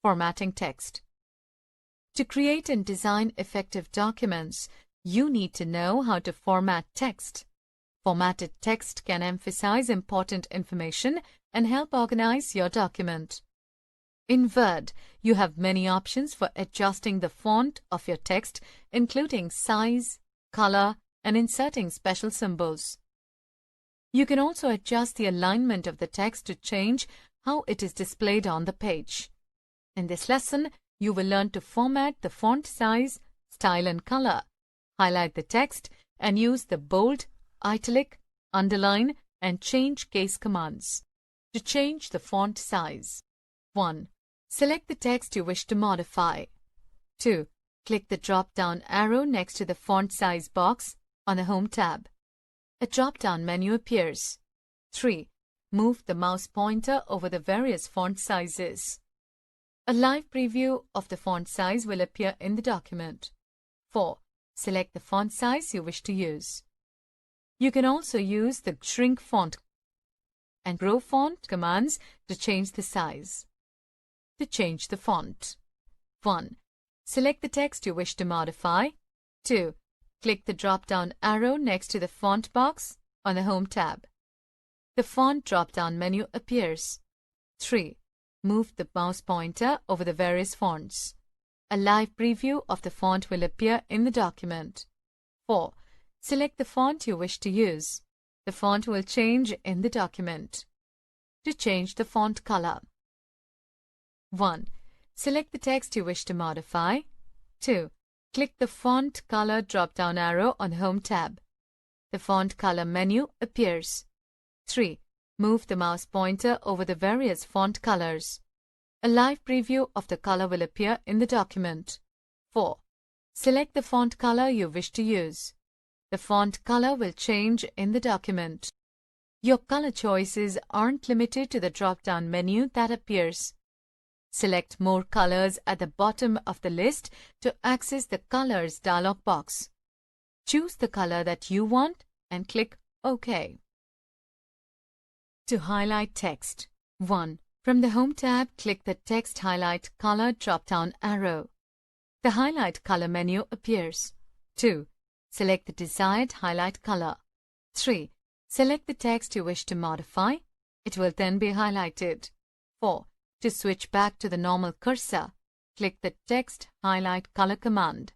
Formatting text. To create and design effective documents, you need to know how to format text. Formatted text can emphasize important information and help organize your document. In Word, you have many options for adjusting the font of your text, including size, color, and inserting special symbols. You can also adjust the alignment of the text to change how it is displayed on the page. In this lesson, you will learn to format the font size, style and color, highlight the text, and use the bold, italic, underline, and change case commands. To change the font size. 1. Select the text you wish to modify. 2. Click the drop-down arrow next to the font size box on the Home tab. A drop-down menu appears. 3. Move the mouse pointer over the various font sizes. A live preview of the font size will appear in the document. 4. Select the font size you wish to use. You can also use the shrink font and grow font commands to change the size. To change the font. 1. Select the text you wish to modify. 2. Click the drop-down arrow next to the font box on the Home tab. The font drop-down menu appears. 3. Move the mouse pointer over the various fonts. A live preview of the font will appear in the document. 4. Select the font you wish to use. The font will change in the document. To change the font color. 1. Select the text you wish to modify. 2. Click the Font Color drop-down arrow on the Home tab. The Font Color menu appears. 3. Move the mouse pointer over the various font colors. A live preview of the color will appear in the document. 4. Select the font color you wish to use. The font color will change in the document. Your color choices aren't limited to the drop-down menu that appears. Select More Colors at the bottom of the list to access the Colors dialog box. Choose the color that you want and click OK. To highlight text. 1. From the Home tab, click the Text Highlight Color drop-down arrow. The Highlight Color menu appears. 2. Select the desired highlight color. 3. Select the text you wish to modify. It will then be highlighted. 4. To switch back to the normal cursor, click the Text Highlight Color command.